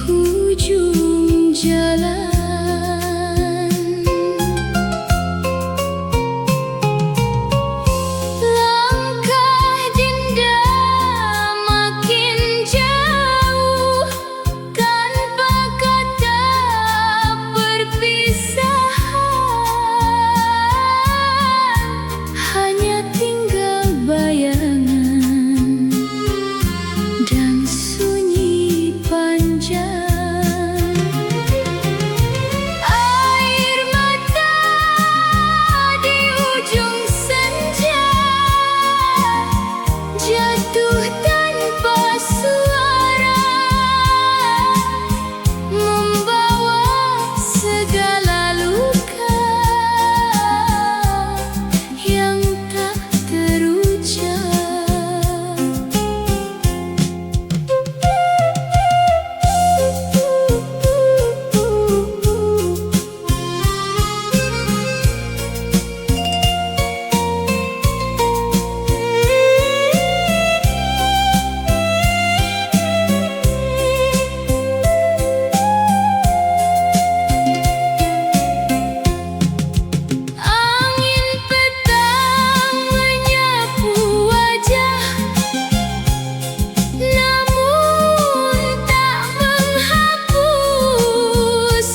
ujung jalan. Langkah Dinda makin jauh tanpa kata perpisahan, hanya tinggal bayangan dan sunyi panjang. Air mata di ujung senja jatuh tanpa suara, membawa segala luka yang tak terucap. Angin petang menyapu wajah, namun tak menghapus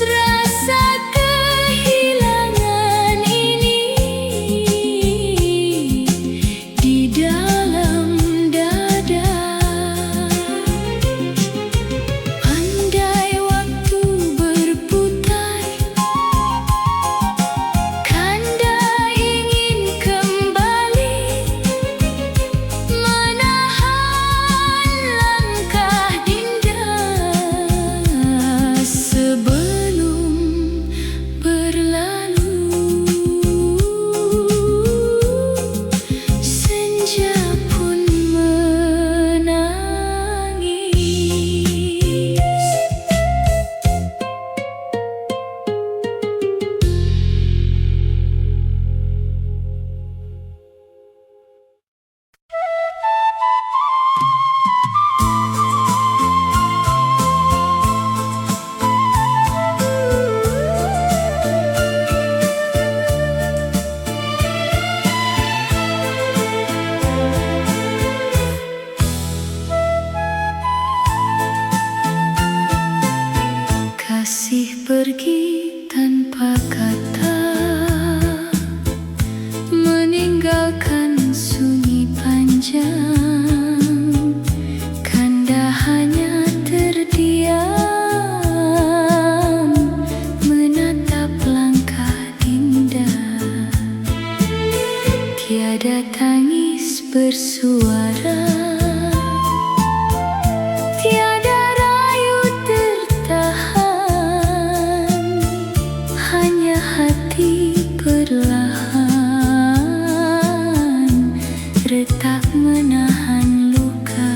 rasa kehilangan ini di dalam dada. Andai waktu berputar, Kanda ingin kembali menahan langkah Dinda sebelum berlalu. Senja pun menangis. Kasih pergi tanpa kata, meninggalkan sunyi panjang. Kanda hanya terdiam menatap langkah Dinda. Tiada tangis bersuara, tiada rayu tertahan, hanya hati perlahan retak menahan luka.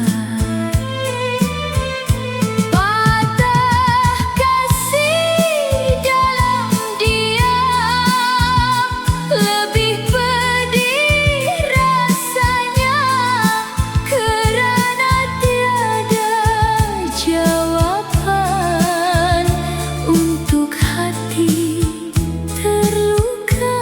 Patah kasih dalam diam, lebih pedih rasanya kerana tiada jawaban untuk hati terluka.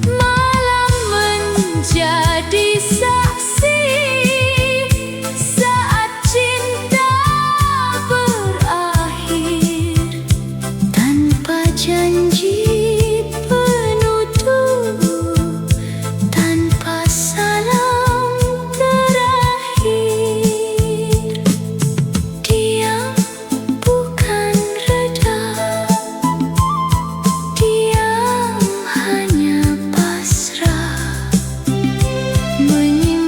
Malam menjadi saksi saat cinta berakhir, tanpa janji penutup, tanpa salam terakhir. Diam bukan reda, diam hanya pasrah, menyimpan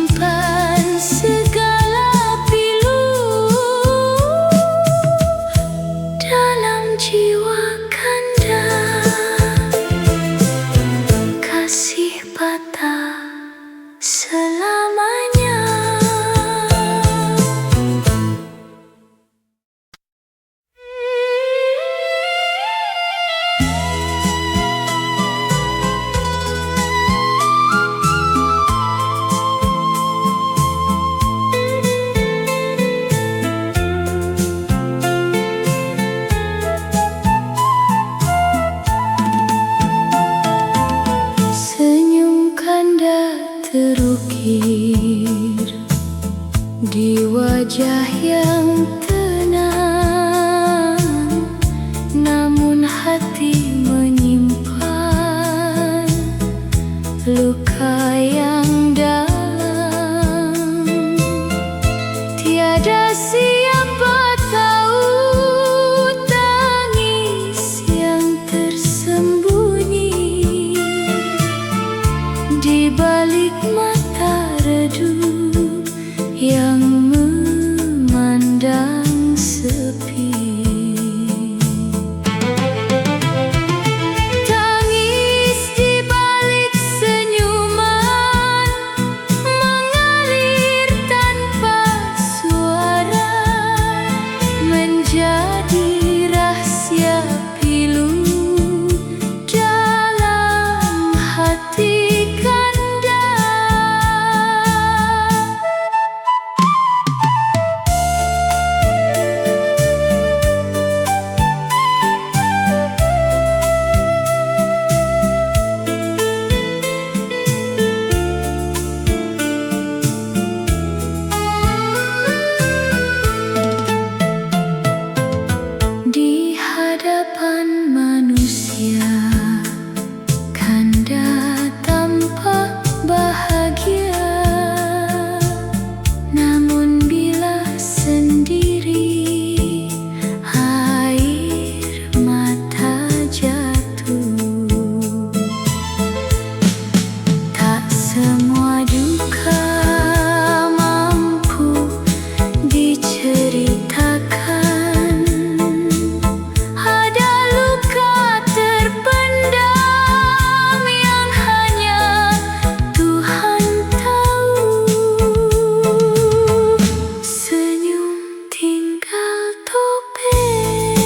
terukir di wajah yang tenang, namun hati menyimpan luka yang dalam. Tiada siapa tahu tangis yang tersembunyi di balik mata redup yang memandang sepi. Tangis di balik senyuman mengalir tanpa suara, menjadi rahasia pilu dalam hati kanda. Di hadapan manusia, kanda tampak bahagia, namun bila sendiri air mata jatuh. Tak semua duka mampu diceritakan. Ada luka terpendam yang hanya Tuhan tahu. Senyum tinggal topeng.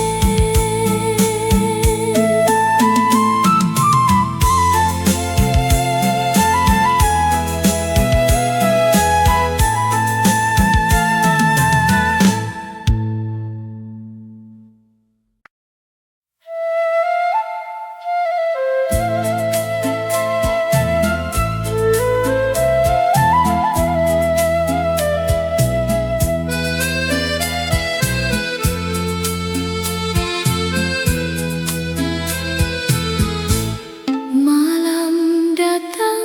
Malam datang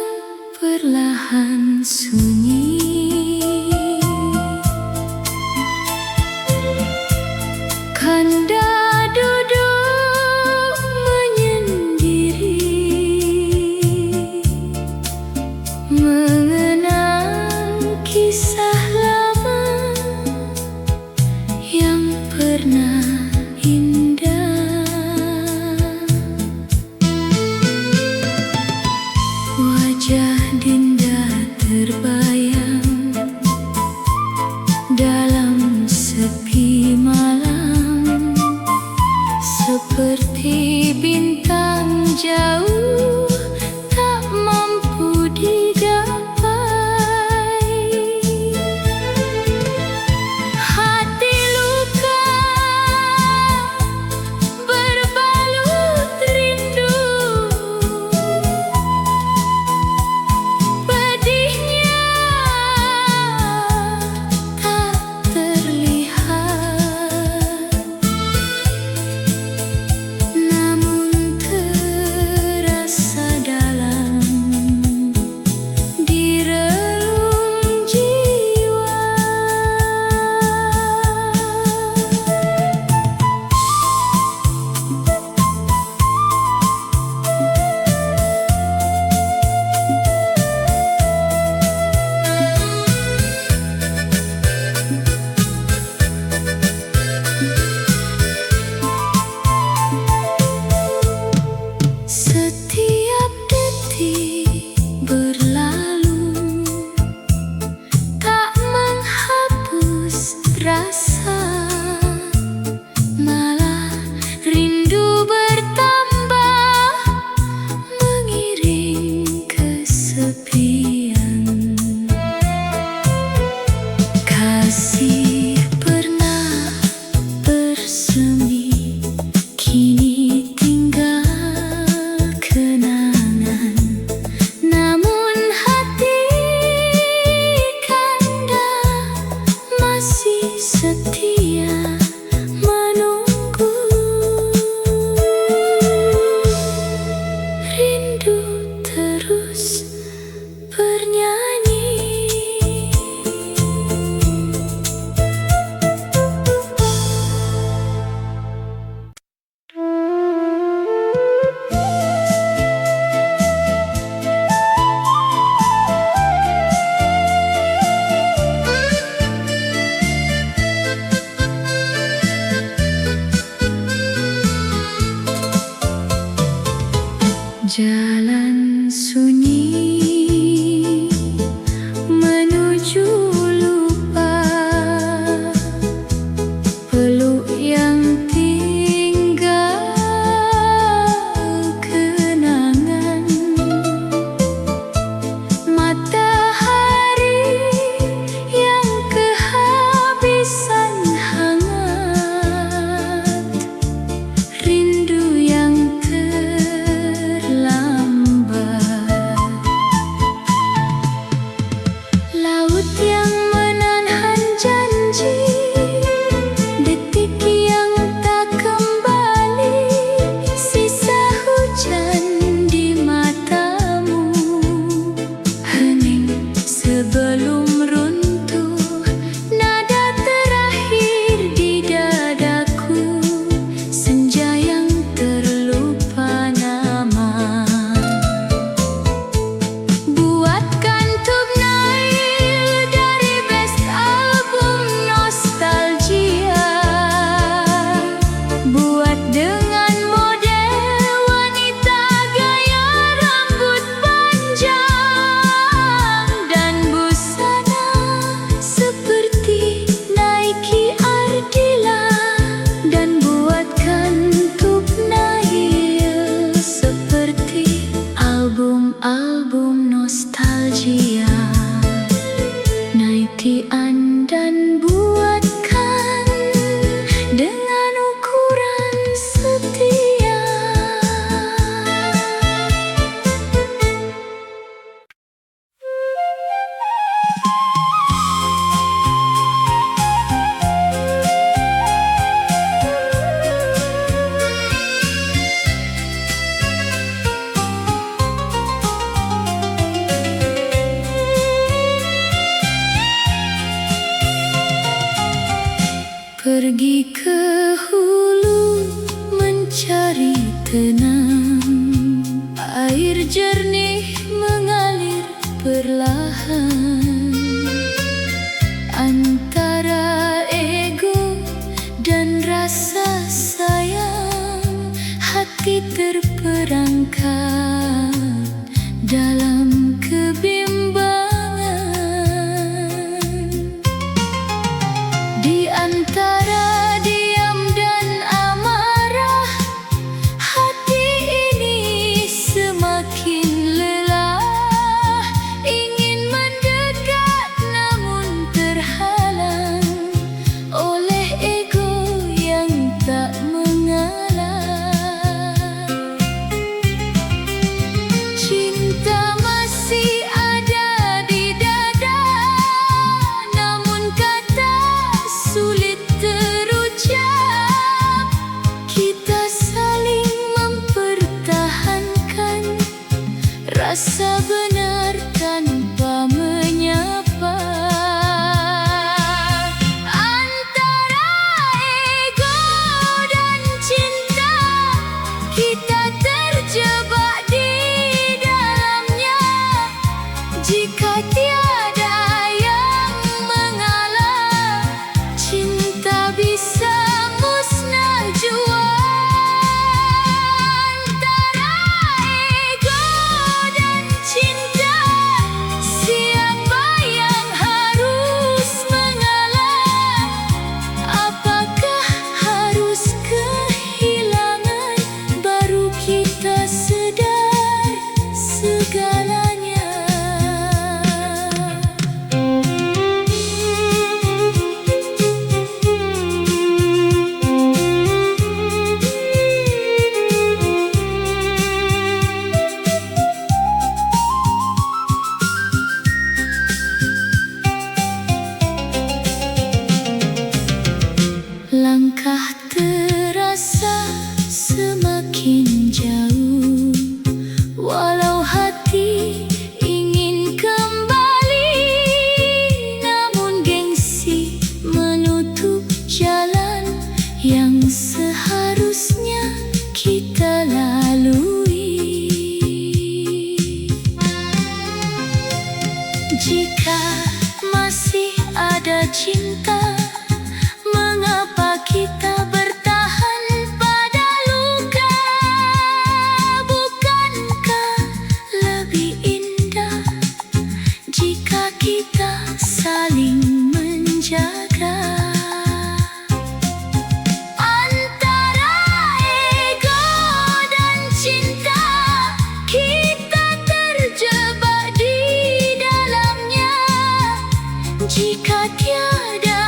perlahan sunyi, kanda duduk menyendiri, mengenang kisah lama yang pernah indah. Wajah Dinda terbayang dalam sepi malam, seperti bintang jauh tak mampu digapai. perlahan antara ego dan rasa sayang. Hati terperangkap dalam kebimbangan di antara diam dan amarah. Hati ini semakin lelah, ingin mendekat namun terhalang oleh ego yang tak mengalah. Cinta masih ada di dada, namun kata sulit terucap. Kita saling mempertahankan rasa benar tanpa menyapa. Antara ego dan cinta, kita terjebak di dalamnya. Jika tiada yang mengalah, cinta bisa musnah jua. Antara ego dan cinta, siapa yang harus mengalah? Apakah harus kehilangan baru kita sedar segalanya? Langkah terasa semakin jauh, walau hati ingin kembali, namun gengsi menutup jalan yang seharusnya kita lalui. Jika masih ada cinta, mengapa kita bertahan pada luka? Bukankah lebih indah jika kita saling menjaga? Antara ego dan cinta, kita terjebak di dalamnya. Jika tiada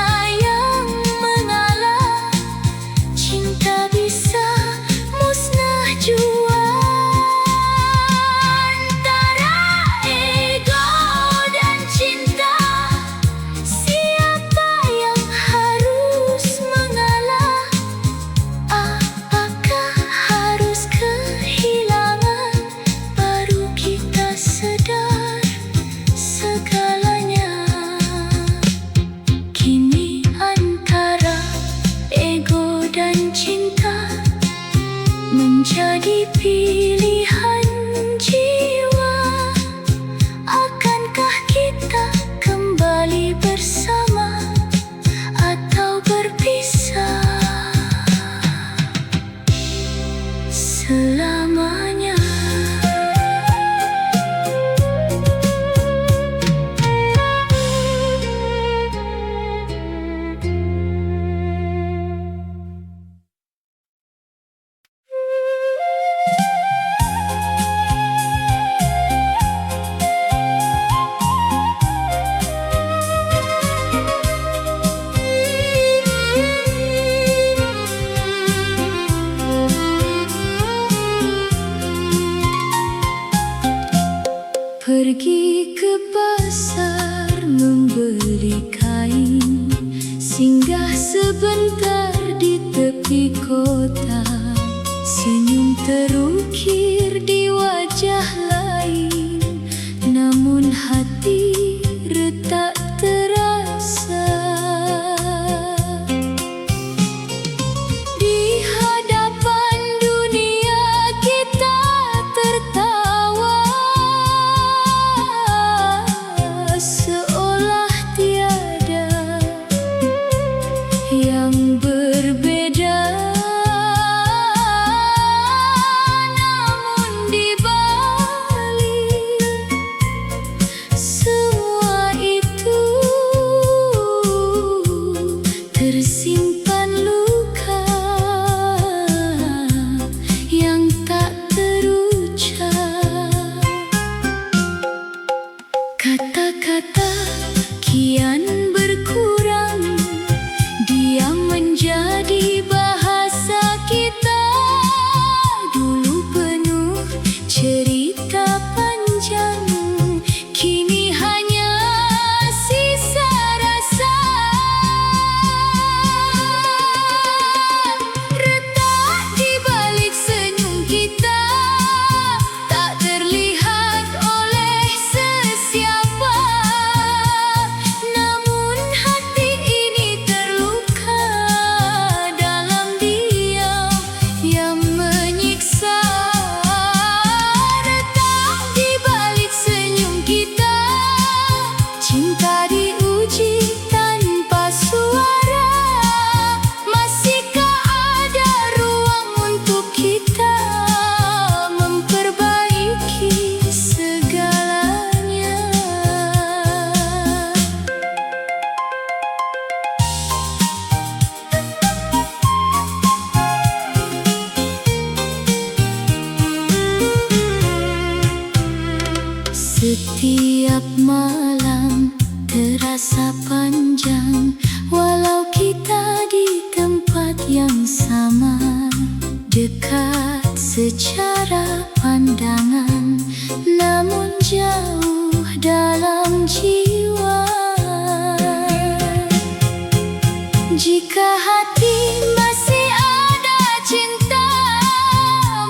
Kata-kata kian berkurang, dia menjadi bahasa kita. Dulu penuh cerita panjang, kini hanya sisa rasa. Retak di balik senyum kita, tak terlihat oleh sesiapa. Namun hati ini terluka dalam diam yang menyiksa. Retak di balik senyum kita, cinta diuji tanpa suara. Masihkah ada ruang untuk kita memperbaiki segalanya? Setiap malam terasa panjang, walau kita di tempat yang sama, dekat secara pandangan, namun jauh dalam jiwa. Jika hati masih ada cinta,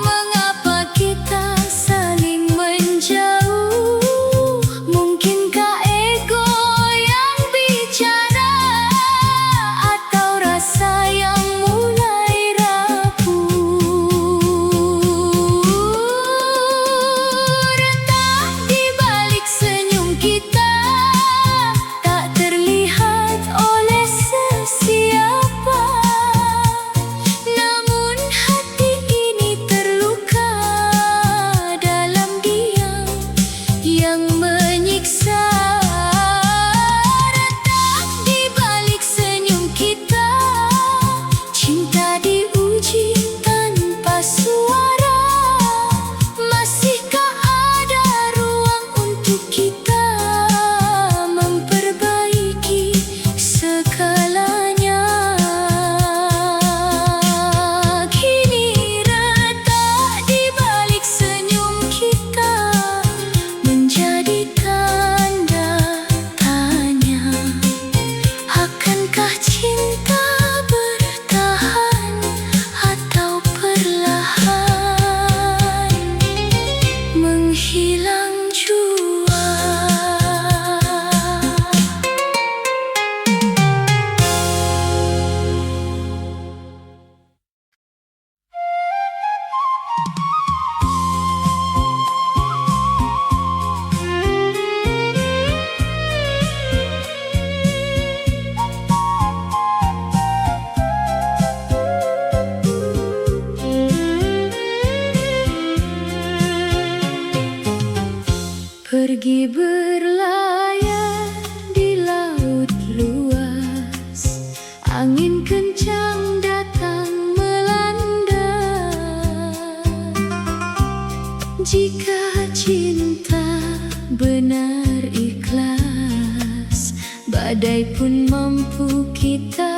mengapa kita saling menjauh? Mungkinkah ego yang bicara, atau rasa yang mulai rapuh? Retak di balik senyum kita, tak terlihat oleh sesiapa. Namun hati ini terluka dalam diam yang menyiksa. Retak di balik senyum kita, cinta diuji tanpa suara. Masihkah ada ruang untuk kita memperbaiki segalanya? Kini retak di balik senyum kita menjadi tanda tanya. Akankah cinta bertahan atau perlahan menghilang jua? Pergi berlayar di laut luas, angin kencang datang melanda. Jika cinta benar ikhlas, badai pun mampu kita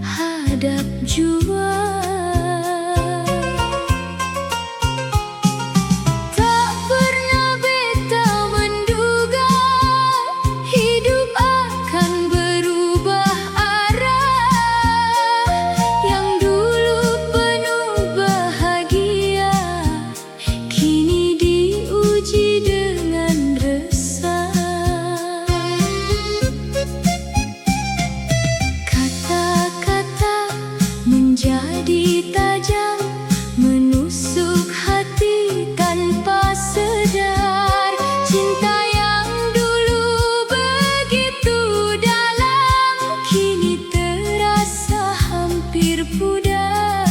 hadap jua. Tak pernah beta menduga hidup akan berubah arah. Yang dulu penuh bahagia, kini diuji dengan resah. Kata-kata menjadi tajam, menusuk hati tanpa sadar. Cinta yang dulu begitu dalam, kini terasa hampir pudar.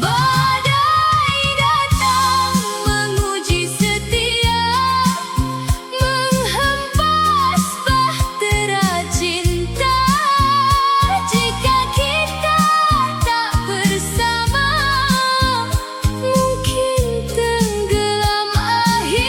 Badai datang menguji setia, menghempas bahtera cinta. Jika kita tak bersama, mungkin tenggelam akhirnya.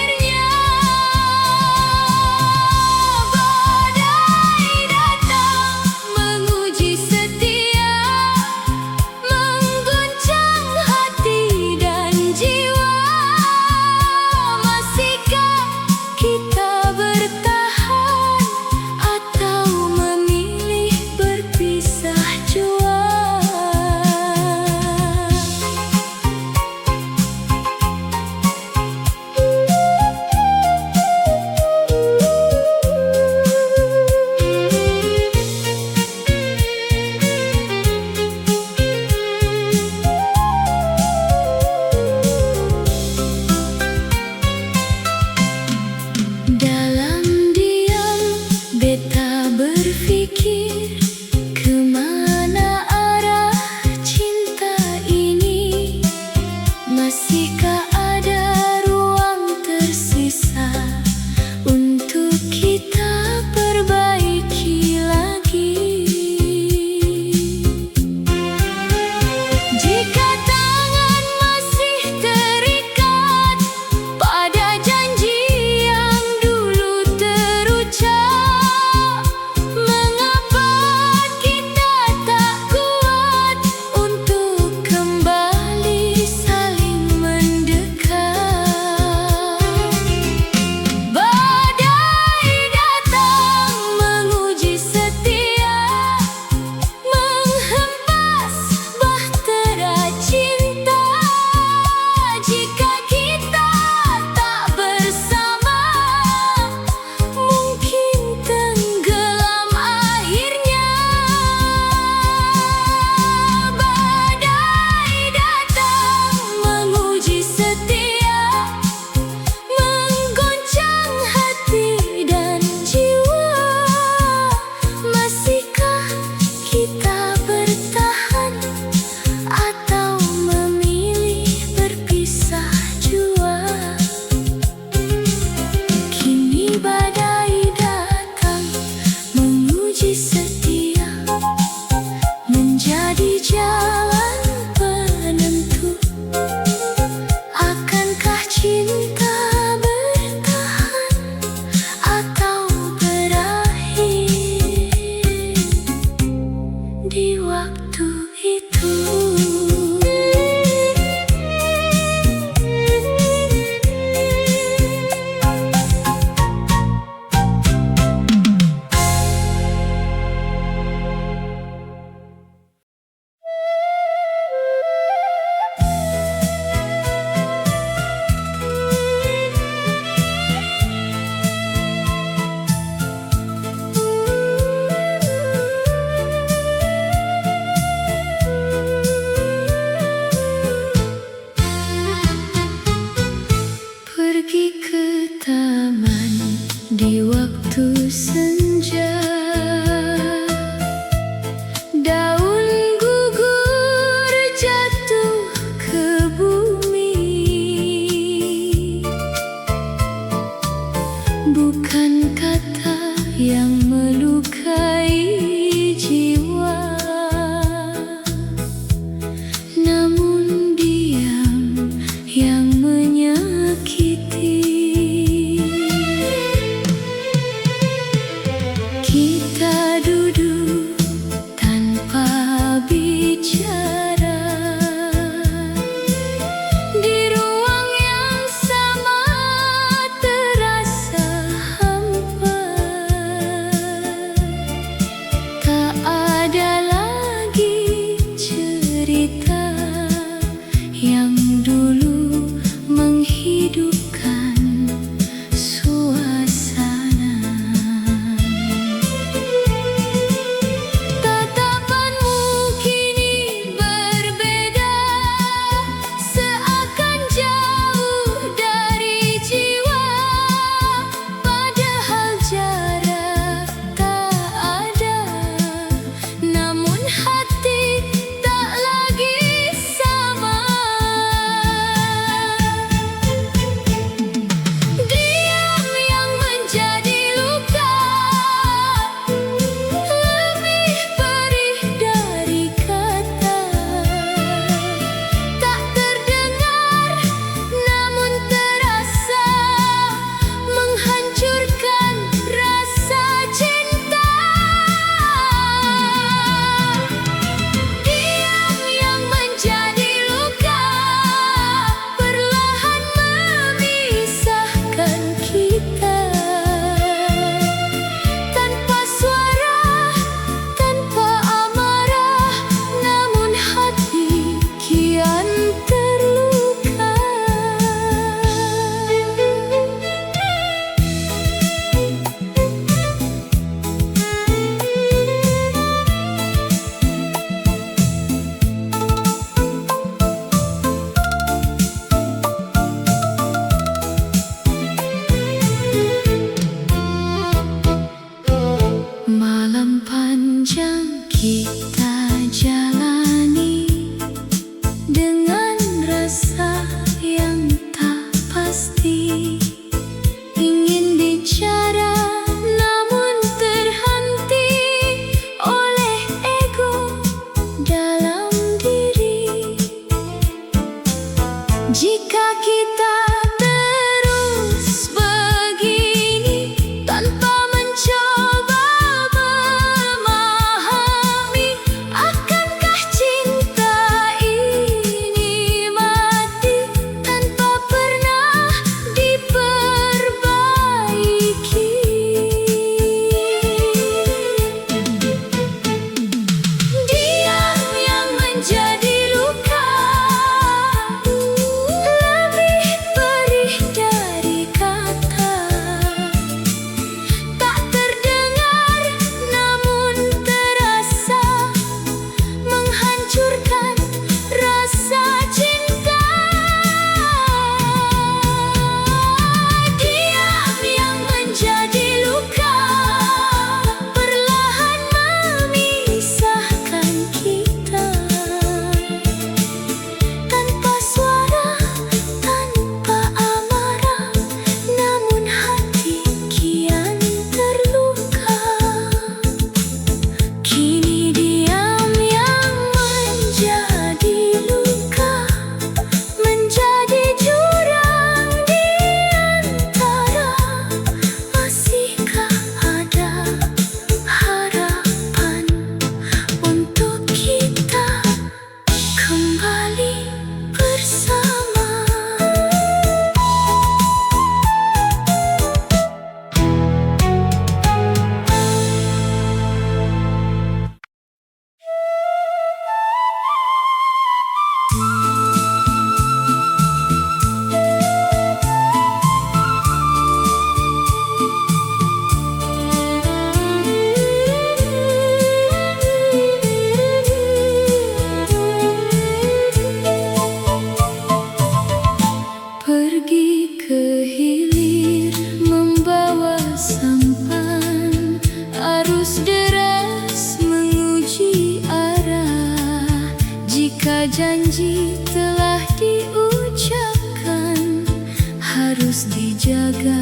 dijaga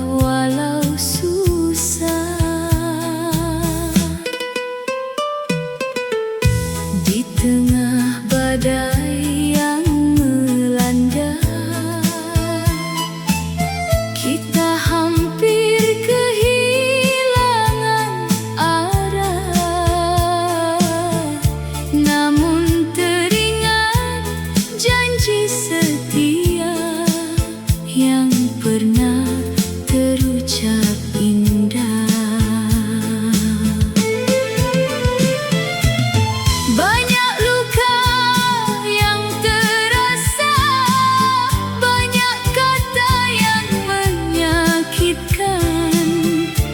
walau susah. Di tengah badai yang melanda, kita hampir kehilangan arah. Namun teringat janji setia yang pernah terucap indah. Banyak luka yang terasa, banyak kata yang menyakitkan,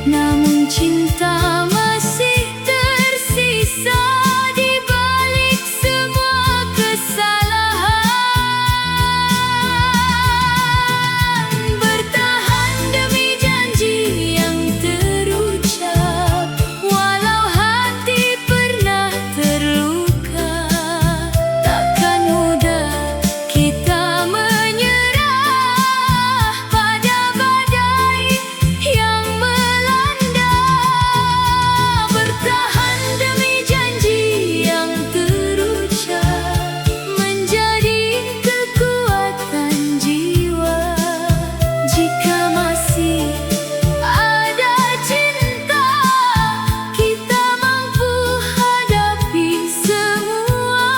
namun cinta masih tersisa di balik semua kesalahan. Bertahan demi janji yang terucap, walau hati pernah terluka. Takkan mudah kita menyerah pada badai yang melanda. Bertahan demi janji yang terucap, menjadi kekuatan jiwa. Jika masih ada cinta, kita mampu hadapi semua.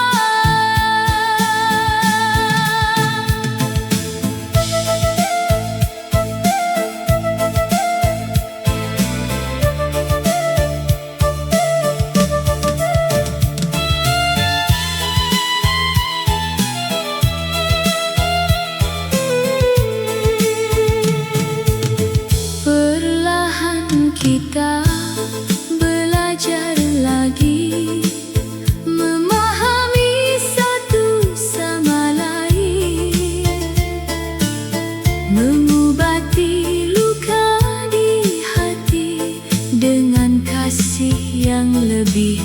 Perlahan kita belajar lagi memahami satu sama lain, mengobati luka di hati dengan kasih yang lebih